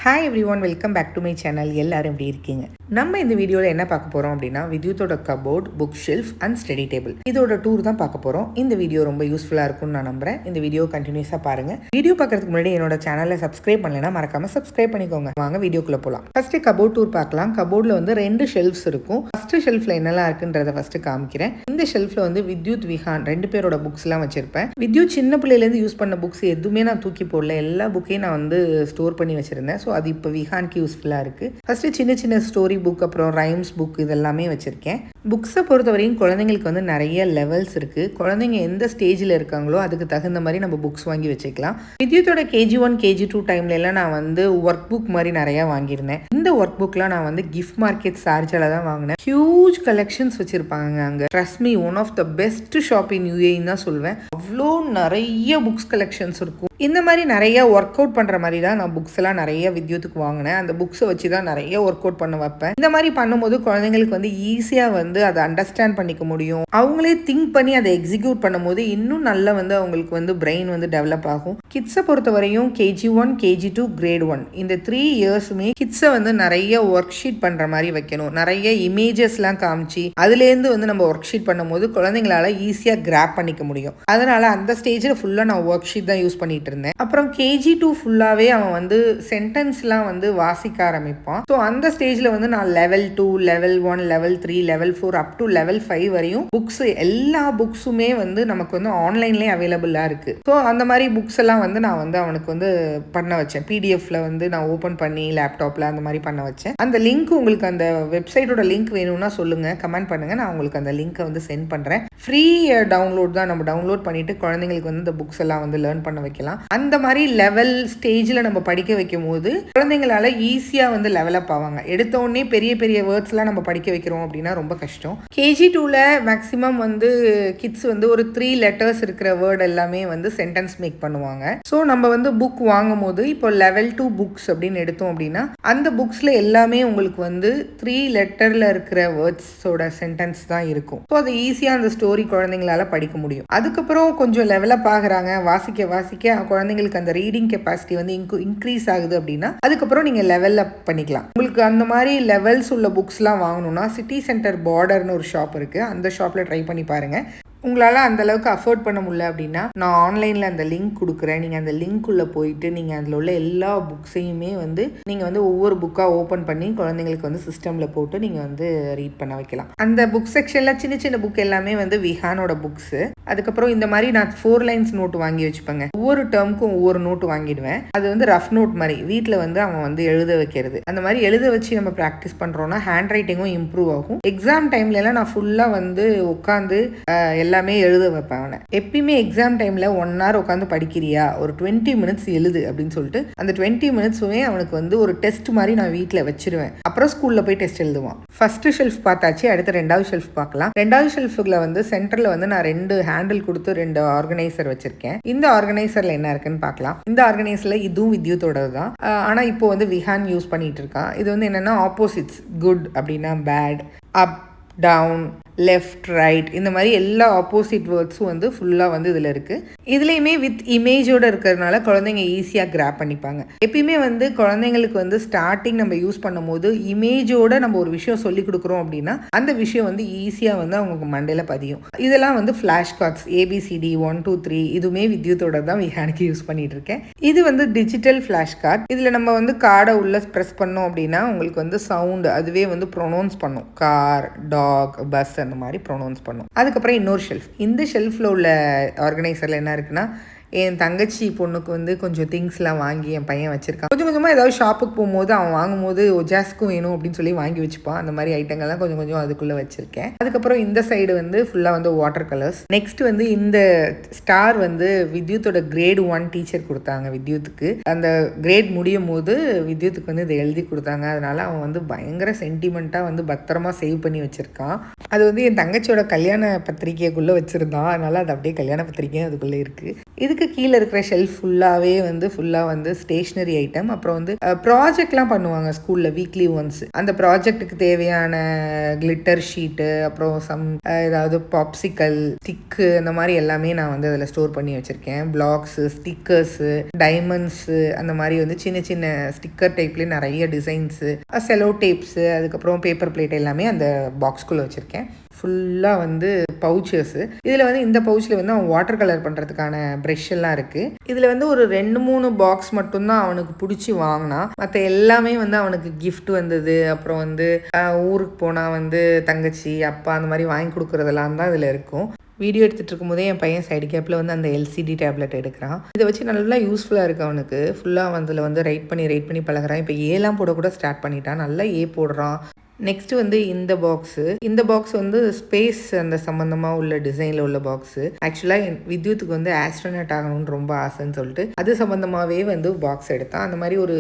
Hi everyone, welcome back to my channel. எல்லாரும் எப்படி இருக்கீங்க? நம்ம இந்த வீடியோவில் என்ன பார்க்க போகிறோம் அப்படின்னா, வித்யுத்தோட cupboard, book shelf and study table இதோட டூர் தான் பார்க்க போகிறோம். இந்த வீடியோ ரொம்ப யூஸ்ஃபுல்லாக இருக்கும்னு நான் நம்புறேன். இந்த வீடியோ கண்டினியூஸாக பாருங்கள். வீடியோ பார்க்கறதுக்கு முன்னாடி என்னோட சேனலை சப்ஸ்கிரைப் பண்ணலைன்னா மறக்காம சப்ஸ்கிரைப் பண்ணிக்கோங்க. வாங்க வீடியோக்குள்ளே போகலாம். ஃபர்ஸ்ட்டு கபோர்ட் டூர் பார்க்கலாம். கபோர்டில் வந்து 2 ஷெல்ஃப்ஸ் இருக்கும். ஃபர்ஸ்ட் ஷெல்ஃபில் என்னெல்லாம் இருக்குன்றதை ஃபர்ஸ்ட் காமிக்கிறேன். இந்த ஷெல்ஃபில் வந்து வித்யுத், விஹான் 2 பேரோட புக்ஸ்லாம் வச்சிருப்பேன். வித்யுத் சின்ன பிள்ளையிலேருந்து யூஸ் பண்ண புக்ஸ் எதுவுமே நான் தூக்கி போடல. எல்லா புக்கையும் நான் வந்து ஸ்டோர் பண்ணி வச்சிருந்தேன். ஸோ அது இப்போ விஹானுக்கு யூஸ்ஃபுல்லாக இருக்குது. ஃபஸ்ட்டு சின்ன சின்ன ஸ்டோரி புக், அப்புறம் ரைம்ஸ் புக் இதெல்லாமே வச்சுருக்கேன். புக்ஸை பொறுத்தவரையும் குழந்தைங்களுக்கு வந்து நிறைய லெவல்ஸ் இருக்குது. குழந்தைங்க எந்த ஸ்டேஜில் இருக்காங்களோ அதுக்கு தகுந்த மாதிரி நம்ம புக்ஸ் வாங்கி வச்சுக்கலாம். வித்யுத்தோட KG1 KG2 டைம்ல எல்லாம் நான் வந்து ஒர்க் புக் மாதிரி நிறையா வாங்கியிருந்தேன். இந்த ஒர்க் புக்லாம் நான் வந்து கிஃப்ட் மார்க்கெட் சார்ஜால தான் வாங்கினேன். ஹியூஜ் கலெக்ஷன்ஸ் வச்சுருப்பாங்க அங்கே. Trust me, one of the best shop in UAE தான் சொல்வேன். அவ்வளோ நிறைய புக்ஸ் கலெக்ஷன்ஸ் இருக்கும். இந்த மாதிரி நிறைய ஒர்க் அவுட் பண்ணுற மாதிரி தான் நான் புக்ஸ் எல்லாம் நிறைய வித்யுத்துக்கு வாங்கினேன். அந்த புக்ஸை வச்சு தான் நிறைய ஒர்க் அவுட் பண்ண வைப்பேன். இந்த மாதிரி பண்ணும்போது குழந்தைங்களுக்கு வந்து ஈஸியாக வந்து அதை அண்டர்ஸ்டாண்ட் பண்ணிக்க முடியும். அவங்களே திங்க் பண்ணி அதை எக்ஸிக்யூட் பண்ணும்போது இன்னும் நல்லா வந்து அவங்களுக்கு வந்து பிரெயின் வந்து டெவலப் ஆகும். கிட்ஸை பொறுத்த வரையும் KG1 KG2 Grade 1 இந்த 3 இயர்ஸுமே கிட்ஸை வந்து நிறைய ஒர்க் ஷீட் பண்ணுற மாதிரி வைக்கணும். நிறைய இமேஜஸ்லாம் காமிச்சு அதுலேருந்து வந்து நம்ம ஒர்க் ஷீட் பண்ணும்போது குழந்தைங்களால ஈஸியாக கிராப் பண்ணிக்க முடியும். அதனால அந்த ஸ்டேஜில் ஃபுல்லாக நான் ஒர்க் ஷீட் தான் யூஸ் பண்ணிட்டு இருந்தேன். அப்புறம் KG2 ஃபுல்லாவே அவன் வந்து சென்டென்ஸ்லாம் வந்து வாசிக்க ஆரம்பிப்பான். ஸோ அந்த ஸ்டேஜில் வந்து நான் level 2, level 1, level 3, level 4 up to level 5 வரையும் புக்ஸ், எல்லா புக்ஸுமே வந்து நமக்கு வந்து ஆன்லைன்லேயே அவைலபிளாக இருக்குது. ஸோ அந்த மாதிரி புக்ஸ் எல்லாம் வந்து நான் வந்து அவனுக்கு வந்து பண்ண வச்சேன். PDFல வந்து நான் ஓப்பன் பண்ணி லேப்டாப்பில் அந்த மாதிரி பண்ண வச்சேன். அந்த லிங்க், உங்களுக்கு அந்த வெப்சைட்டோட லிங்க் வேணும்னா சொல்லுங்கள், கமெண்ட் பண்ணுங்கள். நான் உங்களுக்கு அந்த லிங்க்கை வந்து சென்ட் பண்ணுறேன். ஃப்ரீ டவுன்லோட் தான். நம்ம டவுன்லோட் பண்ணிவிட்டு குழந்தைங்களுக்கு வந்து இந்த புக்ஸ் எல்லாம் வந்து லேர்ன் பண்ண வைக்கலாம். அந்த மாதிரி லெவல் ஸ்டேஜில் நம்ம படிக்க வைக்கும் போது குழந்தைங்களால ஈஸியாக வந்து டெவலப் ஆவாங்க. எடுத்த உடனே பெரிய பெரிய வேர்ட்ஸ்லாம் நம்ம படிக்க வைக்கிறோம் அப்படின்னா ரொம்ப கஷ்டம். KG2ல மேக்ஸிமம் வந்து கிட்ஸ் வந்து ஒரு 3 லெட்டர்ஸ் இருக்கிற வேர்ட் எல்லாமே வந்து சென்டென்ஸ் மேக் பண்ணுவாங்க. ஸோ நம்ம வந்து புக் வாங்கும் போது இப்போ லெவல் 2 புக்ஸ் அப்படின்னு எடுத்தோம் அப்படின்னா அந்த புக்ஸில் எல்லாமே உங்களுக்கு வந்து 3 லெட்டரில் இருக்கிற வேர்ட்ஸோட சென்டென்ஸ் தான் இருக்கும். ஸோ அது ஈஸியாக அந்த ஸ்டோரி குழந்தைங்களால படிக்க முடியும். அதுக்கப்புறம் கொஞ்சம் டெவலப் ஆகுறாங்க, வாசிக்க குழந்தைங்களுக்கு அந்த ரீடிங் கெப்பாசிட்டி வந்து இன்க்ரீஸ் ஆகுது அப்படின்னா அதுக்கப்புறம் நீங்கள் லெவல் அப் பண்ணிக்கலாம். உங்களுக்கு அந்த மாதிரி லெவல்ஸ் உள்ள புக்ஸ்லாம் வாங்கணும்னா சிட்டி சென்டர் பார்டர்னு ஒரு ஷாப் இருக்குது. அந்த ஷாப்பில் ட்ரை பண்ணி பாருங்கள். உங்களால் அந்த அளவுக்கு அஃபோர்ட் பண்ண முடியல அப்படின்னா நான் ஆன்லைனில் அந்த லிங்க் கொடுக்குறேன். நீங்கள் அந்த லிங்க்குள்ளே போயிட்டு நீங்கள் அதில் உள்ள எல்லா புக்ஸையுமே வந்து நீங்கள் வந்து ஒவ்வொரு புக்காக ஓப்பன் பண்ணி குழந்தைங்களுக்கு வந்து சிஸ்டமில் போட்டு நீங்கள் வந்து ரீட் பண்ண வைக்கலாம். அந்த புக் செக்ஷனில் சின்ன சின்ன புக் எல்லாமே வந்து விஹானோட புக்ஸு. அதுக்கப்புறம் இந்த மாதிரி நான் 4 லைன்ஸ் நோட்டு வாங்கி வச்சுப்பேங்க. ஒவ்வொரு டேர்முக்கும் ஒவ்வொரு நோட்டு வாங்கிடுவேன். அது வந்து ரஃப் நோட் மாதிரி வீட்டில் வந்து அவன் வந்து எழுத வைக்கிறது. அந்த மாதிரி எழுத வச்சு நம்ம ப்ராக்டிஸ் பண்ணுறோன்னா ஹேண்ட் ரைட்டிங்கும் இம்ப்ரூவ் ஆகும். எக்ஸாம் டைம்லலாம் நான் ஃபுல்லாக வந்து உட்காந்து எல்லாமே எழுத வைப்பேன் அவனை. எப்பயுமே எக்ஸாம் டைமில் 1 hour உட்காந்து படிக்கிறியா, ஒரு 20 minutes எழுது அப்படின்னு சொல்லிட்டு அந்த 20 minutesமே அவனுக்கு வந்து ஒரு டெஸ்ட் மாதிரி நான் வீட்டில் வச்சிருவேன். அப்புறம் ஸ்கூலில் போய் டெஸ்ட் எழுதுவான். ஃபர்ஸ்ட் ஷெல்ஃப் பார்த்தாச்சு, அடுத்து 2வது ஷெல்ஃப் பார்க்கலாம். 2வது ஷெல்ஃபில் வந்து சென்டரில் வந்து நான் 2 ஹேண்டில் கொடுத்து 2 ஆர்கனைசர் வச்சிருக்கேன். இந்த ஆர்கனைசரில் என்ன இருக்குன்னு பார்க்கலாம். இந்த ஆர்கனைசரில் இதுவும் வித்யுத்தோட தான். ஆனால் இப்போ வந்து விஹான் யூஸ் பண்ணிட்டு இருக்கான். இது வந்து என்னென்னா ஆப்போசிட்ஸ், குட் அப்படின்னா bad, up down, left right, இந்த மாதிரி எல்லா ஆப்போசிட் வேர்ட்ஸும் வந்து ஃபுல்லாக வந்து இதில் இருக்குது. இதுலேயுமே வித் இமேஜோடு இருக்கிறதுனால குழந்தைங்க ஈஸியாக கிராப் பண்ணிப்பாங்க. எப்பயுமே வந்து குழந்தைங்களுக்கு வந்து ஸ்டார்டிங் நம்ம யூஸ் பண்ணும்போது இமேஜோட நம்ம ஒரு விஷயம் சொல்லி கொடுக்குறோம் அப்படின்னா அந்த விஷயம் வந்து ஈஸியாக வந்து அவங்க மண்டையில் பதியும். இதெல்லாம் வந்து ஃப்ளாஷ் கார்ட்ஸ் ABCD 1 2 3 இதுவுமே வித்யுத்தோட தான் விஹானுக்கு யூஸ் பண்ணிட்டு இருக்கேன். இது வந்து டிஜிட்டல் ஃப்ளாஷ் கார்ட். இதில் நம்ம வந்து கார்டை உள்ள ப்ரெஸ் பண்ணோம் அப்படின்னா உங்களுக்கு வந்து சவுண்டு அதுவே வந்து ப்ரொனவுன்ஸ் பண்ணும். கார், டாக், பஸ் அந்த மாதிரி ப்ரொனவுன்ஸ் பண்ணும். அதுக்கப்புறம் இன்னொரு ஷெல்ஃப். இந்த ஷெல்ஃபில் உள்ள ஆர்கனைசரில் என்ன இருக்குன்னா என் தங்கச்சி பொண்ணுக்கு வந்து கொஞ்சம் திங்ஸ்லாம் வாங்கி என் பையன் வச்சுருக்கான். கொஞ்சம் கொஞ்சமாக ஏதாவது ஷாப்புக்கு போகும்போது அவன் வாங்கும்போது ஒஜாஸ்க்கும் வேணும் அப்படின்னு சொல்லி வாங்கி வச்சுப்பான். அந்த மாதிரி ஐட்டங்கள்லாம் கொஞ்சம் கொஞ்சம் அதுக்குள்ளே வச்சுருக்கேன். அதுக்கப்புறம் இந்த சைடு வந்து ஃபுல்லாக வந்து வாட்டர் கலர்ஸ். நெக்ஸ்ட் வந்து இந்த ஸ்டார் வந்து வித்யுத்தோட Grade 1 டீச்சர் கொடுத்தாங்க வித்யுத்துக்கு. அந்த கிரேட் முடியும் போது வித்யுத்துக்கு வந்து இதை எழுதி கொடுத்தாங்க. அதனால அவன் வந்து பயங்கர சென்டிமெண்ட்டாக வந்து பத்திரமா சேவ் பண்ணி வச்சுருக்கான். அது வந்து என் தங்கச்சியோட கல்யாண பத்திரிக்கைக்குள்ளே வச்சுருந்தான். அதனால அது அப்படியே கல்யாண பத்திரிக்கையும் அதுக்குள்ளே இருக்குது. இதுக்கு இதுக்கு கீழே இருக்கிற ஷெல்ஃப் ஃபுல்லாகவே ஃபுல்லாக ஸ்டேஷ்னரி ஐட்டம், அப்புறம் ப்ராஜெக்ட்லாம் பண்ணுவாங்க ஸ்கூலில் வீக்லி ஒன்ஸ். அந்த ப்ராஜெக்ட்டுக்கு தேவையான கிளிட்டர் ஷீட்டு, அப்புறம் ஏதாவது பாப்சிக்கல் ஸ்டிக்கு, அந்த மாதிரி எல்லாமே நான் அதில் ஸ்டோர் பண்ணி வச்சுருக்கேன். பிளாக்ஸு, ஸ்டிக்கர்ஸு, டைமண்ட்ஸு, அந்த மாதிரி சின்ன சின்ன ஸ்டிக்கர் டைப்லேயே நிறைய டிசைன்ஸு, செலோ டேப்ஸு, அதுக்கப்புறம் பேப்பர் பிளேட் எல்லாமே அந்த பாக்ஸ்குள்ளே வச்சுருக்கேன். ஃபுல்லாக பவுச்சஸு. இதில் இந்த பவுச்சில் அவன் வாட்டர் கலர் பண்ணுறதுக்கான ப்ரெஷ் எல்லாம் இருக்குது. இதில் ஒரு 2-3 பாக்ஸ் மட்டும்தான் அவனுக்கு பிடிச்சி வாங்கினான். மற்ற எல்லாமே அவனுக்கு கிஃப்ட் வந்தது. அப்புறம் ஊருக்கு போனால் தங்கச்சி, அப்பா அந்த மாதிரி வாங்கி கொடுக்குறதெல்லாம் தான் இதில் இருக்கும். வீடியோ எடுத்துகிட்டு இருக்கும்போதே என் பையன் சைடு கேப்பில் அந்த எல்சிடி டேப்லெட் எடுக்கிறான். இதை வச்சு நல்லா யூஸ்ஃபுல்லாக இருக்குது அவனுக்கு. ஃபுல்லாக அதில் ரைட் பண்ணி பழகிறான். இப்போ ஏலாம் போட ஸ்டார்ட் பண்ணிட்டான். நல்லா ஏ போடுறான். நெக்ஸ்ட்டு இந்த பாக்ஸ் ஸ்பேஸ் அந்த சம்மந்தமாக உள்ள டிசைனில் உள்ள பாக்ஸு. ஆக்சுவலாக வித்யுத்துக்கு ஆஸ்ட்ரோனட் ஆகணும்னு ரொம்ப ஆசைன்னு சொல்லிட்டு அது சம்மந்தமாகவே பாக்ஸ் எடுத்தான். அந்த மாதிரி ஒரு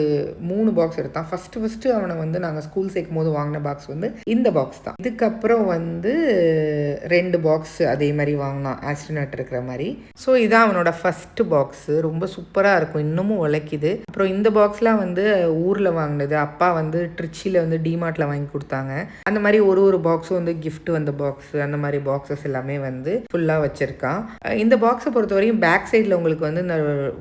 3 பாக்ஸ் எடுத்தான். ஃபஸ்ட்டு அவனை நாங்கள் ஸ்கூல் சேர்க்கும் போது வாங்கின பாக்ஸ் இந்த பாக்ஸ் தான். இதுக்கப்புறம் 2 பாக்ஸ் அதே மாதிரி வாங்கினான் ஆஸ்ட்ரோனட் இருக்கிற மாதிரி. ஸோ இதான் அவனோட ஃபஸ்ட்டு பாக்ஸு. ரொம்ப சூப்பராக இருக்கும், இன்னமும் உழைக்குது. அப்புறம் இந்த பாக்ஸ்லாம் ஊரில் வாங்கினது. அப்பா ட்ரிச்சியில் டிமார்ட்டில் வாங்கி கொடுத்தாங்க. அந்த மாதிரி ஒரு பாக்ஸும் கிஃப்ட் வந்த பாக்ஸ், அந்த மாதிரி பாக்ஸஸ் எல்லாமே ஃபுல்லாக வச்சிருக்கான். இந்த பாக்ஸை பொறுத்த வரையும் பேக் சைடில் உங்களுக்கு இந்த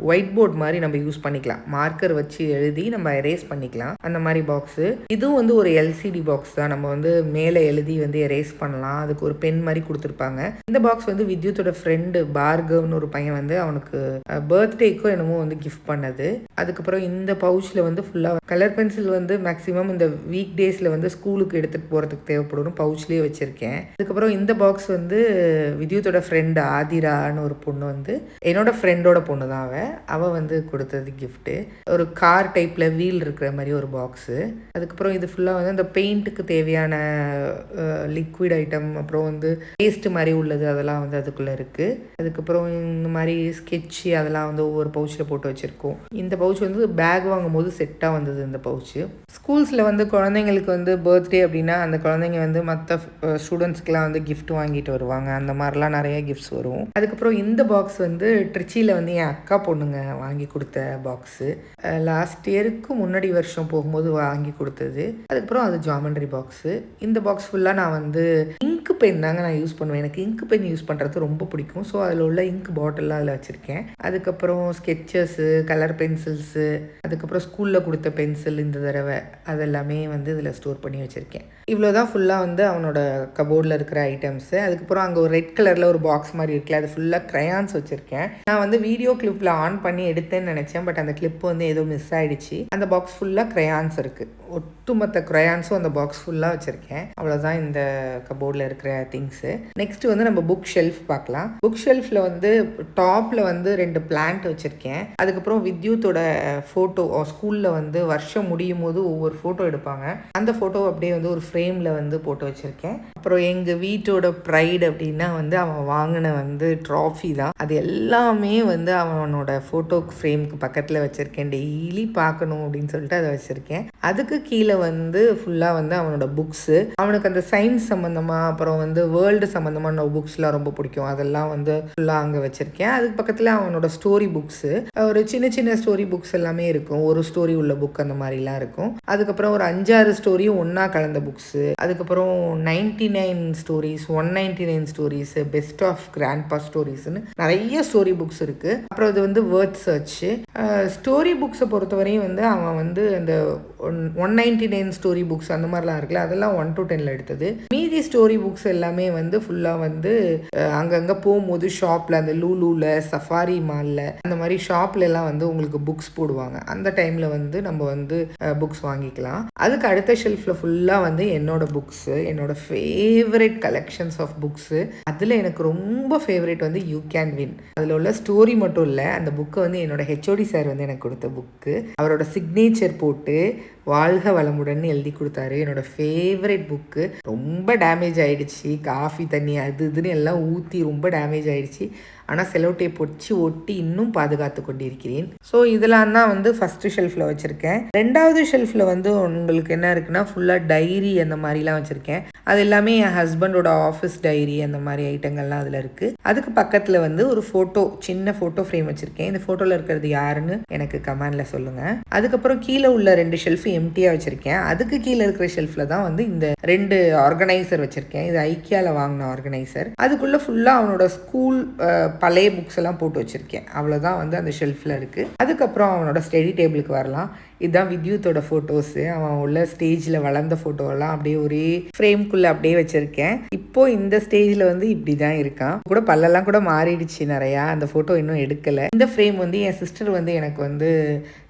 ஒயிட் போர்ட் மாதிரி நம்ம யூஸ் பண்ணிக்கலாம். மார்க்கர் வச்சு எழுதி நம்ம எரேஸ் பண்ணிக்கலாம். அந்த மாதிரி பாக்ஸு. இதுவும் ஒரு எல்சிடி பாக்ஸ் தான். நம்ம மேலே எழுதி எரேஸ் பண்ணலாம். அதுக்கு ஒரு பென் மாதிரி கொடுத்துருப்பாங்க. இந்த பாக்ஸ் வித்யுத்தோட ஃப்ரெண்டு பார்கவ்னு ஒரு பையன் அவனுக்கு பர்த்டேக்கோ என்னமோ கிஃப்ட் பண்ணது. அதுக்கப்புறம் இந்த பவுச்சில் ஃபுல்லாக கலர் பென்சில் மேக்ஸிமம் இந்த வீக் டேஸில் ஸ்கூலுக்கு எடுத்துகிட்டு போகிறதுக்கு தேவைப்படும் பவுச்லேயே வச்சுருக்கேன். அதுக்கப்புறம் இந்த பாக்ஸ் வித்யுத்தோட ஃப்ரெண்டு ஆதிரான்னு ஒரு பொண்ணு என்னோட ஃப்ரெண்டோட பொண்ணு தான். அவள் கொடுத்தது கிஃப்ட்டு. ஒரு கார் டைப்பில் வீல் இருக்கிற மாதிரி ஒரு பாக்ஸு. அதுக்கப்புறம் இது ஃபுல்லாக அந்த பெயிண்ட்டுக்கு தேவையான லிக்விட் ஐட்டம், அப்புறம் பேஸ்ட்டு மாதிரி உள்ளது, அதெல்லாம் அதுக்குள்ளே இருக்குது. அதுக்கப்புறம் இந்த மாதிரி ஸ்கெட்சு, அதெல்லாம் ஒவ்வொரு பவுச்சில் போட்டு வச்சுருக்கோம். இந்த பவுச் பேக் வாங்கும் போது செட்டாக வந்தது இந்த பவுச்சு. ஸ்கூல்ஸில் குழந்தைங்களுக்கு பர்த்டே அப்படின்னா அந்த குழந்தைங்க மற்ற ஸ்டூடெண்ட்ஸ்க்கெலாம் கிஃப்ட் வாங்கிட்டு வருவாங்க. அந்த மாதிரிலாம் நிறைய கிஃப்ட்ஸ் வரும். அதுக்கப்புறம் இந்த பாக்ஸ் ட்ரிச்சியில் என் அக்கா பொண்ணுங்க வாங்கி கொடுத்த பாக்ஸு. லாஸ்ட் இயருக்கு முன்னாடி வருஷம் போகும்போது வாங்கி கொடுத்தது. அதுக்கப்புறம் அது ஜாமெண்ட்ரி பாக்ஸு. இந்த பாக்ஸ் ஃபுல்லாக நான் இங்க் பென் தாங்க நான் யூஸ் பண்ணுவேன். எனக்கு இங்க் பென் யூஸ் பண்ணுறது ரொம்ப பிடிக்கும். ஸோ அதில் உள்ள இங்க் பாட்டில்லாம் அதில் வச்சுருக்கேன். அதுக்கப்புறம் ஸ்கெச்சஸ்ஸு, கலர் பென்சில்ஸு, அதுக்கப்புறம் ஸ்கூலில் கொடுத்த பென்சில் இந்த தடவை அதெல்லாமே இதில் ஸ்டோர் பண்ணி வச்சுருக்கேன். இவ்வளோ தான் ஃபுல்லாக அவனோட கபோர்டில் இருக்கிற ஐட்டம்ஸு. அதுக்கப்புறம் அங்கே ஒரு ரெட் கலரில் ஒரு பாக்ஸ் மாதிரி இருக்குல்ல, அது ஃபுல்லாக க்ரையான்ஸ் வச்சுருக்கேன். நான் வீடியோ கிளிப்பில் ஆன் பண்ணி எடுத்தேன்னு நினச்சேன். பட் அந்த கிளிப் ஏதோ மிஸ் ஆகிடுச்சு. அந்த பாக்ஸ் ஃபுல்லாக க்ரையான்ஸ் இருக்குது. ஒட்டுமொத்த க்ரையான்ஸும் அந்த பாக்ஸ் ஃபுல்லாக வச்சுருக்கேன். அவ்வளோதான் இந்த கபோர்டில் இருக்கிற திங்ஸு. நெக்ஸ்ட்டு நம்ம புக் ஷெல்ஃப் பார்க்கலாம். புக் ஷெல்ஃபில் டாப்பில் 2 பிளான்ட் வச்சுருக்கேன். அதுக்கப்புறம் வித்யுத்தோட ஃபோட்டோ ஸ்கூலில் வருஷம் முடியும் போது ஒவ்வொரு ஃபோட்டோ எடுப்பாங்க. அந்த ஃபோட்டோ அப்படியே ஒரு ஃப்ரேமில் போட்டு வச்சுருக்கேன். அப்புறம் எங்கள் வீட்டோட ப்ரைட் அப்படின்னா அவன் வாங்கின ட்ராஃபி தான். அது எல்லாமே அவனோட ஃபோட்டோ ஃப்ரேமுக்கு பக்கத்தில் வச்சுருக்கேன். டெய்லி பார்க்கணும் அப்படின்னு சொல்லிட்டு அதை வச்சுருக்கேன். அதுக்கு கீழே ஃபுல்லாக அவனோட புக்ஸு. அவனுக்கு அந்த சயின்ஸ் சம்மந்தமாக, அப்புறம் வேர்ல்டு சம்மந்தமான புக்ஸ்லாம் ரொம்ப பிடிக்கும். அதெல்லாம் ஃபுல்லாக அங்கே வச்சுருக்கேன். அதுக்கு பக்கத்தில் அவனோட ஸ்டோரி புக்ஸு, ஒரு சின்ன சின்ன ஸ்டோரி புக்ஸ் எல்லாமே இருக்கும். ஒரு ஸ்டோரி உள்ள புக் அந்த மாதிரிலாம் இருக்கும். அதுக்கப்புறம் ஒரு 5-6 ஸ்டோரியும் ஒன்றா கலந்த புக்ஸு. அதுக்கப்புறம் 99 stories, 199 stories, best of grandpa ஸ்டோரிஸ்னு நிறைய ஸ்டோரி புக்ஸ் இருக்குது. அப்புறம் இது வேர்ட் சர்ச்சு. ஸ்டோரி புக்ஸை பொறுத்தவரையும் அவன் அந்த 199 ஸ்டோரி புக்ஸ் அந்த மாதிரிலாம் இருக்குல்ல, அதெல்லாம் 1 to 10 எடுத்தது. மீதி ஸ்டோரி புக்ஸ் எல்லாமே ஃபுல்லாக அங்கங்கே போகும்போது ஷாப்பில், அந்த லூலூவில், சஃபாரி மாலில், அந்த மாதிரி ஷாப்ல எல்லாம் உங்களுக்கு புக்ஸ் போடுவாங்க. அந்த டைமில் நம்ம புக்ஸ் வாங்கிக்கலாம். அதுக்கு அடுத்த ஷெல்ஃபில் ஃபுல்லாக என்னோட புக்ஸு, என்னோட ஃபேவரட் கலெக்ஷன்ஸ் ஆஃப் புக்ஸு. அதில் எனக்கு ரொம்ப ஃபேவரட் யூ கேன் வின். அதில் உள்ள ஸ்டோரி மட்டும் இல்லை, அந்த புக்கை என்னோட ஹெச்ஓடி சார் எனக்கு கொடுத்த புக்கு. அவரோட சிக்னேச்சர் போட்டு வாழ்க வளமுடன் எழுதி கொடுத்தாரு. என்னோட ஃபேவரட் புக்கு. ரொம்ப டேமேஜ் ஆகிடுச்சு, காஃபி தண்ணி அது இதுன்னு எல்லாம் ஊற்றி ரொம்ப டேமேஜ் ஆகிடுச்சு. ஆனால் செலோ டேப் வச்சு ஒட்டி இன்னும் பாதுகாத்து கொண்டிருக்கிறேன். ஸோ இதெல்லாம் தான் வந்து ஃபஸ்ட்டு ஷெல்ஃபில் வச்சுருக்கேன். 2வது ஷெல்ஃபில் வந்து உங்களுக்கு என்ன இருக்குன்னா ஃபுல்லாக டைரி அந்த மாதிரிலாம் வச்சுருக்கேன். அது எல்லாமே என் ஹஸ்பண்டோட ஆஃபீஸ் டைரி அந்த மாதிரி ஐட்டங்கள்லாம் அதில் இருக்குது. அதுக்கு பக்கத்தில் வந்து ஒரு ஃபோட்டோ, சின்ன ஃபோட்டோ ஃப்ரேம் வச்சுருக்கேன். இந்த ஃபோட்டோவில் இருக்கிறது யாருன்னு எனக்கு கமெண்டில் சொல்லுங்கள். அதுக்கப்புறம் கீழே உள்ள 2 ஷெல்ஃபு எம்டியாக வச்சுருக்கேன். அதுக்கு கீழே இருக்கிற ஷெல்ஃபில் தான் வந்து இந்த 2 ஆர்கனைசர் வச்சுருக்கேன். இது ஐக்கியாவில் வாங்கின ஆர்கனைசர். அதுக்குள்ளே ஃபுல்லாக அவனோட ஸ்கூல் பழைய புக்ஸ் எல்லாம் போட்டு வச்சுருக்கேன். அவ்வளோதான் வந்து அந்த ஷெல்ஃபில் இருக்குது. அதுக்கப்புறம் அவனோட ஸ்டடி டேபிளுக்கு வரலாம். இதுதான் வித்யூத்தோட ஃபோட்டோஸு. அவன் உள்ள ஸ்டேஜில் வளர்ந்த ஃபோட்டோலாம் அப்படியே ஒரே ஃப்ரேம்குள்ளே அப்படியே வச்சுருக்கேன். இப்போது இந்த ஸ்டேஜில் வந்து இப்படி தான் இருக்கான். கூட பல்லெல்லாம் கூட மாறிடுச்சு நிறையா. அந்த ஃபோட்டோ இன்னும் எடுக்கலை. இந்த ஃப்ரேம் வந்து என் சிஸ்டர் வந்து எனக்கு வந்து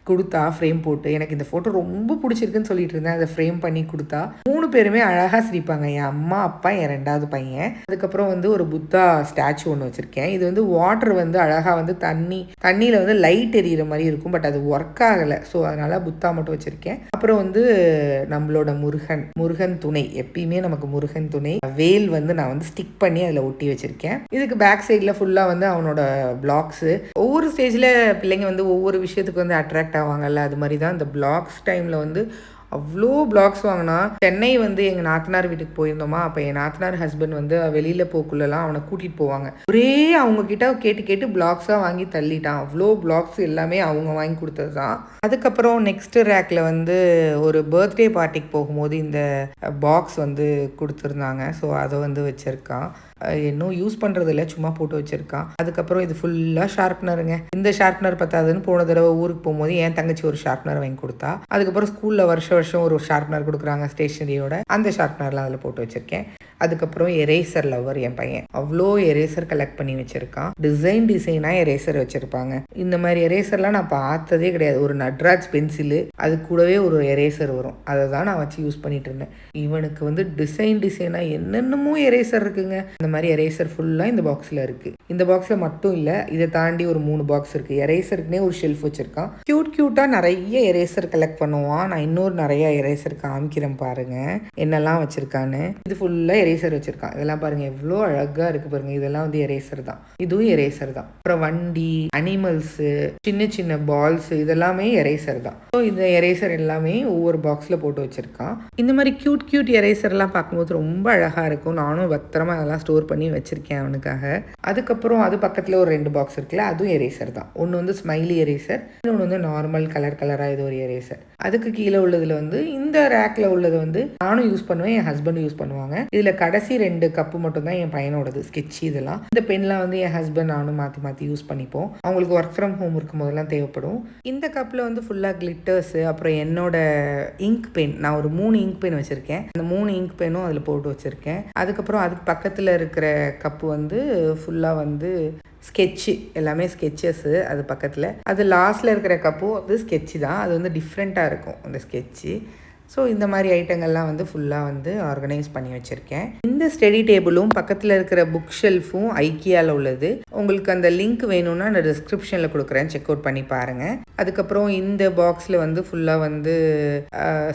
கொடுத்தா ஃப்ரேம் போட்டு. எனக்கு இந்த ஃபோட்டோ ரொம்ப பிடிச்சிருக்குன்னு சொல்லிட்டு இருந்தேன். அதை ஃப்ரேம் பண்ணி கொடுத்தா 3 பேருமே அழகாக சிரிப்பாங்க. என் அம்மா, அப்பா, என் 2வது பையன். அதுக்கப்புறம் வந்து ஒரு புத்தா ஸ்டாச்சு ஒன்று வச்சுருக்கேன். இது வந்து வாட்டர் வந்து அழகாக வந்து தண்ணியில் வந்து லைட் எரியிற மாதிரி இருக்கும். பட் அது ஒர்க் ஆகலை. ஸோ அதனால் புத்தா மட்டும் வச்சுருக்கேன். அப்புறம் வந்து நம்மளோட முருகன் துணை, எப்பயுமே நமக்கு முருகன் துணை வேல் வந்து நான் வந்து ஸ்டிக் பண்ணி அதில் ஒட்டி வச்சுருக்கேன். இதுக்கு பேக் சைடில் ஃபுல்லாக வந்து அவனோட பிளாக்ஸு. ஒவ்வொரு ஸ்டேஜில் பிள்ளைங்க வந்து ஒவ்வொரு விஷயத்துக்கு வந்து அட்ராக்ட் ஆவாங்கல்ல, அது மாதிரி தான் இந்த பிளாக்ஸ் டைமில் வந்து அவ்வளோ பிளாக்ஸ் வாங்கினா. சென்னை வந்து எங்கள் நாத்தனார் வீட்டுக்கு போயிருந்தோமா, அப்போ என் நாத்தனார் ஹஸ்பண்ட் வந்து வெளியில் போக்குள்ளலாம் அவனை கூட்டிகிட்டு போவாங்க. ஒரே அவங்கக்கிட்ட கேட்டு பிளாக்ஸாக வாங்கி தள்ளிட்டான். அவ்வளோ பிளாக்ஸ் எல்லாமே அவங்க வாங்கி கொடுத்தது தான். அதுக்கப்புறம் நெக்ஸ்ட் ரேக்கில் வந்து ஒரு பர்த்டே பார்ட்டிக்கு போகும்போது இந்த பாக்ஸ் வந்து கொடுத்துருந்தாங்க. ஸோ அதை வந்து வச்சுருக்கான். இன்னும் யூஸ் பண்ணுறது இல்லை, சும்மா போட்டு வச்சுருக்கான். அதுக்கப்புறம் இது ஃபுல்லாக ஷார்ப்னருங்க. இந்த ஷார்ப்னர் பத்தாதுன்னு போன தடவை ஊருக்கு போகும்போது என் தங்கச்சி ஒரு ஷார்ப்னர் வாங்கி கொடுத்தா. அதுக்கப்புறம் ஸ்கூலில் வருஷம் ஒரு ஷார்ப்னர் கொடுக்குறாங்க ஸ்டேஷனரியோட. அந்த ஷார்ப்னர்லாம் அதில் போட்டு வச்சுருக்கேன். அதுக்கப்புறம் எரேசர் லவர் என் பையன். அவ்வளோ எரேசர் கலெக்ட் பண்ணி வச்சுருக்கான். டிசைனாக எரேசர் வச்சுருப்பாங்க. இந்த மாதிரி எரேசர்லாம் நான் பார்த்ததே கிடையாது. ஒரு நட்ராஜ் பென்சிலு, அது கூடவே ஒரு எரேசர் வரும். அதை தான் நான் வச்சு யூஸ் பண்ணிட்டு இருந்தேன். இவனுக்கு வந்து டிசைனாக என்னென்னமோ எரேசர் இருக்குங்க. இந்த மாதிரி எரேசர் ஃபுல்லாக இந்த பாக்ஸில் இருக்குது. இந்த பாக்ஸில் மட்டும் இல்லை, இதை தாண்டி ஒரு 3 பாக்ஸ் இருக்குது. எரேசருக்குனே ஒரு ஷெல்ஃப் வச்சுருக்கான். க்யூட்டாக நிறைய எரேசர் கலெக்ட் பண்ணுவான். நான் இன்னொரு நிறைய எரேசர் காமிக்கிறேன் பாருங்கள் என்னெல்லாம் வச்சுருக்கான்னு. இது ஃபுல்லாக எரேசர் வச்சுருக்கான். இதெல்லாம் பாருங்கள் எவ்வளோ அழகாக இருக்குது பாருங்கள். இதெல்லாம் வந்து எரேசர் தான். இதுவும் எரேசர் தான். அப்புறம் வண்டி, அனிமல்ஸு, சின்ன பால்ஸு, இதெல்லாமே எரேசர் தான். ஸோ இந்த எரேசர் எல்லாமே ஒவ்வொரு பாக்ஸில் போட்டு வச்சுருக்கான். இந்த மாதிரி க்யூட் எரேசர்லாம் பார்க்கும்போது ரொம்ப அழகாக இருக்கும். நானும் பத்திரமா அதெல்லாம் ஸ்டோர் பண்ணி வச்சுருக்கேன் அவனுக்காக. அதுக்கப்புறம் அது பக்கத்தில் ஒரு 2 பாக்ஸ் இருக்குல்ல, அதுவும் எரேசர் தான். ஒன்று வந்து ஸ்மைலி எரேசர், இன்னொன்று வந்து நார்மல் கலராக இது ஒரு எரேசர். அதுக்கு கீழே உள்ளதில் வந்து இந்த ரேக்கில் உள்ளது வந்து நானும் யூஸ் பண்ணுவேன், என் ஹஸ்பண்டும் யூஸ் பண்ணுவாங்க. இதில் கடைசி 2 கப்பு மட்டும் தான் என் பையனோடது, ஸ்கெட்ச். இதெல்லாம் இந்த பென்லாம் வந்து என் ஹஸ்பண்ட் நானும் மாற்றி யூஸ் பண்ணிப்போம். அவங்களுக்கு ஒர்க் ஃப்ரம் ஹோம் இருக்கும் போதெல்லாம் தேவைப்படும். இந்த கப்பில் வந்து ஃபுல்லாக கிளிட்டர்ஸு, அப்புறம் என்னோட இங்க் பென். நான் ஒரு 3 இங்க் பென் வச்சுருக்கேன். அந்த 3 இங்க் பென்னும் அதில் போட்டு வச்சுருக்கேன். அதுக்கப்புறம் அதுக்கு பக்கத்தில் இருக்கிற கப்பு வந்து ஃபுல்லாக வந்து ஸ்கெட்சு, எல்லாமே ஸ்கெட்சஸ்ஸு. அது பக்கத்தில் அது லாஸ்ட்டில் இருக்கிற கப்பும் வந்து ஸ்கெட்சு தான். அது வந்து டிஃப்ரெண்ட்டாக இருக்கும் அந்த ஸ்கெட்சு. ஸோ இந்த மாதிரி ஐட்டங்கள்லாம் வந்து ஃபுல்லாக வந்து ஆர்கனைஸ் பண்ணி வச்சுருக்கேன். இந்த ஸ்டடி டேபிளும் பக்கத்தில் இருக்கிற புக் ஷெல்ஃபும் ஐக்கியாவில் உள்ளது. உங்களுக்கு அந்த லிங்க் வேணும்னா நான் டிஸ்கிரிப்ஷனில் கொடுக்குறேன், செக் அவுட் பண்ணி பாருங்கள். அதுக்கப்புறம் இந்த பாக்ஸில் வந்து ஃபுல்லாக வந்து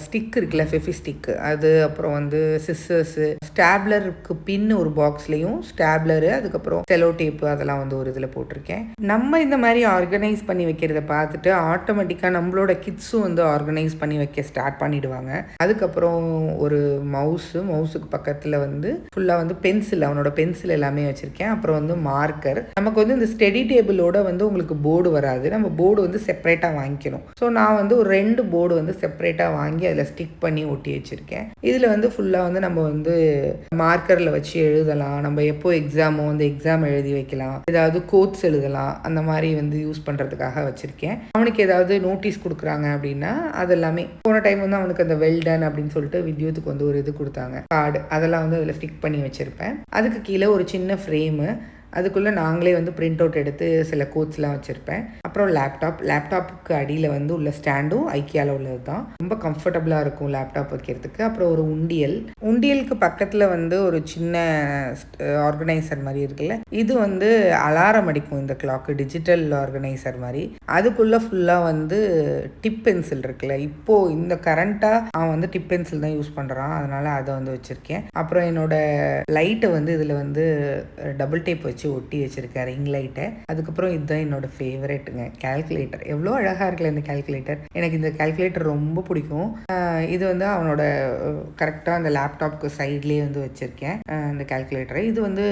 ஸ்டிக் இருக்குல்ல, ஃபெஃபி ஸ்டிக்கு, அது அப்புறம் வந்து சிஸ்ஸர்ஸு, ஸ்டாப்லருக்கு பின் ஒரு பாக்ஸ்லேயும் ஸ்டாப்லரு, அதுக்கப்புறம் செலோ டேப்பு, அதெல்லாம் வந்து ஒரு இதில் போட்டிருக்கேன். நம்ம இந்த மாதிரி ஆர்கனைஸ் பண்ணி வைக்கிறத பார்த்துட்டு ஆட்டோமேட்டிக்காக நம்மளோட கிட்ஸும் வந்து ஆர்கனைஸ் பண்ணி வைக்க ஸ்டார்ட் பண்ணிவிடுவாங்க. அதுக்கப்புறம் ஒரு மவுஸுக்கு பக்கத்தில் வந்து ஃபுல்லாக வந்து பென்சில், அவனோட பென்சில் எல்லாமே வச்சுருக்கேன். அப்புறம் வந்து மார்க்கர். நமக்கு வந்து இந்த ஸ்டடி டேபிளோட வந்து உங்களுக்கு போர்டு வராது, நம்ம போர்டு வந்து செப்பரேட்டாக வாங்கிக்கணும். ஸோ நான் வந்து ஒரு 2 போர்டு வந்து செப்பரேட்டாக வாங்கி அதில் ஸ்டிக் பண்ணி ஒட்டி வச்சுருக்கேன். இதில் வந்து ஃபுல்லாக வந்து நம்ம வந்து மார்க்கரில் வச்சு எழுதலாம். நம்ம எப்போ எக்ஸாமோ அந்த எக்ஸாம் எழுதி வைக்கலாம், ஏதாவது கோட்ஸ் எழுதலாம், அந்த மாதிரி வந்து யூஸ் பண்ணுறதுக்காக வச்சுருக்கேன். அவனுக்கு ஏதாவது நோட்டீஸ் கொடுக்குறாங்க அப்படின்னா அதெல்லாமே. போன டைம் வந்து அவனுக்கு அந்த வெல்டன் அப்படின்னு சொல்லிட்டு வித்யூத்துக்கு வந்து ஒரு இது கொடுத்தாங்க, கார்டு. அதெல்லாம் வந்து அதில் ஸ்டிக் பண்ணி வச்சுருப்பேன். அதுக்கு கீழே ஒரு சின்ன ஃப்ரேமு, அதுக்குள்ளே நாங்களே வந்து பிரிண்ட் அவுட் எடுத்து சில கோட்ஸ்லாம் வச்சுருப்பேன். அப்புறம் லேப்டாப்புக்கு அடியில் வந்து உள்ள ஸ்டாண்டும் ஐக்கியாவில் உள்ளது தான். ரொம்ப கம்ஃபர்டபுளாக இருக்கும் லேப்டாப் வைக்கிறதுக்கு. அப்புறம் ஒரு உண்டியலுக்கு பக்கத்தில் வந்து ஒரு சின்ன ஆர்கனைசர் மாதிரி இருக்குல்ல, இது வந்து அலாரம் அடிக்கும் இந்த கிளாக்கு, டிஜிட்டல் ஆர்கனைசர் மாதிரி. அதுக்குள்ளே ஃபுல்லாக வந்து டிப் பென்சில் இருக்குல்ல, இப்போது இந்த கரண்ட்டாக அவன் வந்து டிப் பென்சில் தான் யூஸ் பண்ணுறான், அதனால் அதை வந்து வச்சுருக்கேன். அப்புறம் என்னோட லைட்டை வந்து இதில் வந்து டபுள் டேப் வச்சு வச்சு ஒட்டி வச்சுருக்கேன் ரிங் லைட்டை. அதுக்கப்புறம் இதுதான் என்னோட ஃபேவரெட்டுங்க, கால்குலேட்டர். எவ்வளோ அழகாக இருக்குல்ல இந்த கால்குலேட்டர். எனக்கு இந்த கால்குலேட்டர் ரொம்ப பிடிக்கும். இது வந்து அவனோட கரெக்டாக அந்த லேப்டாப்க்கு சைட்லேயே வந்து வச்சுருக்கேன் இந்த கால்குலேட்டரை. இது வந்து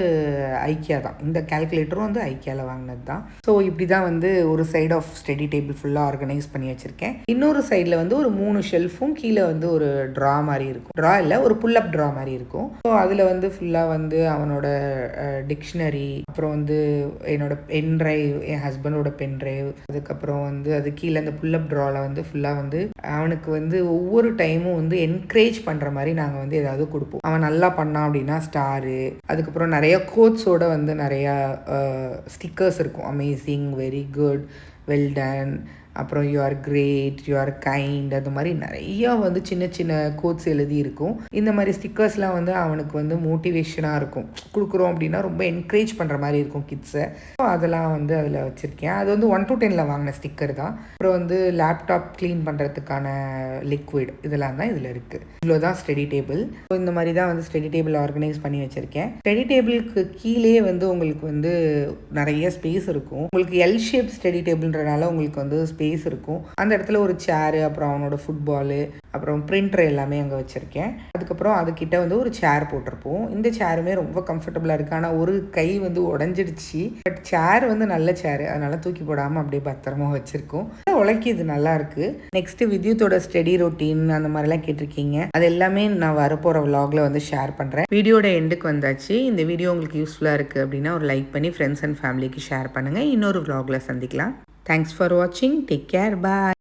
ஐக்கியா தான். இந்த கால்குலேட்டரும் வந்து ஐக்கியாவில் வாங்கினது தான். ஸோ இப்படி தான் வந்து ஒரு சைடு ஆஃப் ஸ்டடி டேபிள் ஃபுல்லாக ஆர்கனைஸ் பண்ணி வச்சுருக்கேன். இன்னொரு சைடில் வந்து ஒரு 3 ஷெல்ஃபும் கீழே வந்து ஒரு ட்ரா மாதிரி இருக்கும். ட்ரா இல்லை, ஒரு புல்லப் ட்ரா மாதிரி இருக்கும். ஸோ அதில் வந்து ஃபுல்லாக வந்து அவனோட டிக்ஷனரி, அப்புறம் வந்து என்னோட பென் ட்ரைவ், என் ஹஸ்பண்டோட பென் ட்ரைவ், அதுக்கப்புறம் வந்து அது கீழே அந்த புல்லப் ட்ராவில் வந்து ஃபுல்லாக வந்து அவனுக்கு வந்து ஒவ்வொரு டைமும் வந்து என்கரேஜ் பண்ணுற மாதிரி நாங்கள் வந்து ஏதாவது கொடுப்போம். அவன் நல்லா பண்ணான் அப்படின்னா ஸ்டாரு, அதுக்கப்புறம் நிறைய கோட்ஸோட வந்து நிறையா ஸ்டிக்கர்ஸ் இருக்கும். Amazing, very good, well done, அப்புறம் you are great, you are kind, அது மாதிரி நிறையா வந்து சின்ன சின்ன கோட்ஸ் எழுதி இருக்கும். இந்த மாதிரி ஸ்டிக்கர்ஸ்லாம் வந்து அவனுக்கு வந்து மோட்டிவேஷனாக இருக்கும். கொடுக்குறோம் அப்படின்னா ரொம்ப என்கரேஜ் பண்ணுற மாதிரி இருக்கும் கிட்ஸை. ஸோ அதெல்லாம் வந்து அதில் வச்சுருக்கேன். அது வந்து 1 to 10 வாங்கின ஸ்டிக்கர் தான். அப்புறம் வந்து லேப்டாப் க்ளீன் பண்ணுறதுக்கான லிக்விட், இதெல்லாம் தான் இதில் இருக்குது. இவ்வளோ தான் ஸ்டடி டேபிள். ஸோ இந்த மாதிரி தான் வந்து ஸ்டடி டேபிள் ஆர்கனைஸ் பண்ணி வச்சுருக்கேன். ஸ்டடி டேபிளுக்கு கீழே வந்து உங்களுக்கு வந்து நிறைய ஸ்பேஸ் இருக்கும். உங்களுக்கு எல் ஷேப் ஸ்டடி டேபிள்ன்றனால உங்களுக்கு வந்து ஸ்பேஸ் இருக்கும். அந்த இடத்துல ஒரு சேரு, அப்புறம் அவனோட ஃபுட்பாலு, அப்புறம் பிரிண்டர் எல்லாமே அங்கே வச்சுருக்கேன். அதுக்கப்புறம் அதுக்கிட்ட வந்து ஒரு சேர் போட்டிருப்போம். இந்த சேருமே ரொம்ப கம்ஃபர்டபுளாக இருக்குது. ஆனால் ஒரு கை வந்து உடஞ்சிடுச்சு. பட் சேர் வந்து நல்ல சேரு, அதனால தூக்கி போடாமல் அப்படியே பத்திரமா வச்சுருக்கோம். உழைக்கிது, நல்லா இருக்குது. நெக்ஸ்ட்டு வித்யுத்தோட ஸ்டடி ரொட்டீன் அந்த மாதிரிலாம் கேட்டிருக்கீங்க. அது எல்லாமே நான் வரப்போகிற விலாகில் வந்து ஷேர் பண்ணுறேன். வீடியோட எண்டுக்கு வந்தாச்சு. இந்த வீடியோ உங்களுக்கு யூஸ்ஃபுல்லாக இருக்குது அப்படின்னா ஒரு லைக் பண்ணி ஃப்ரெண்ட்ஸ் அண்ட் ஃபேமிலிக்கு ஷேர் பண்ணுங்கள். இன்னொரு விலாகில் சந்திக்கலாம். Thanks for watching. Take care. Bye.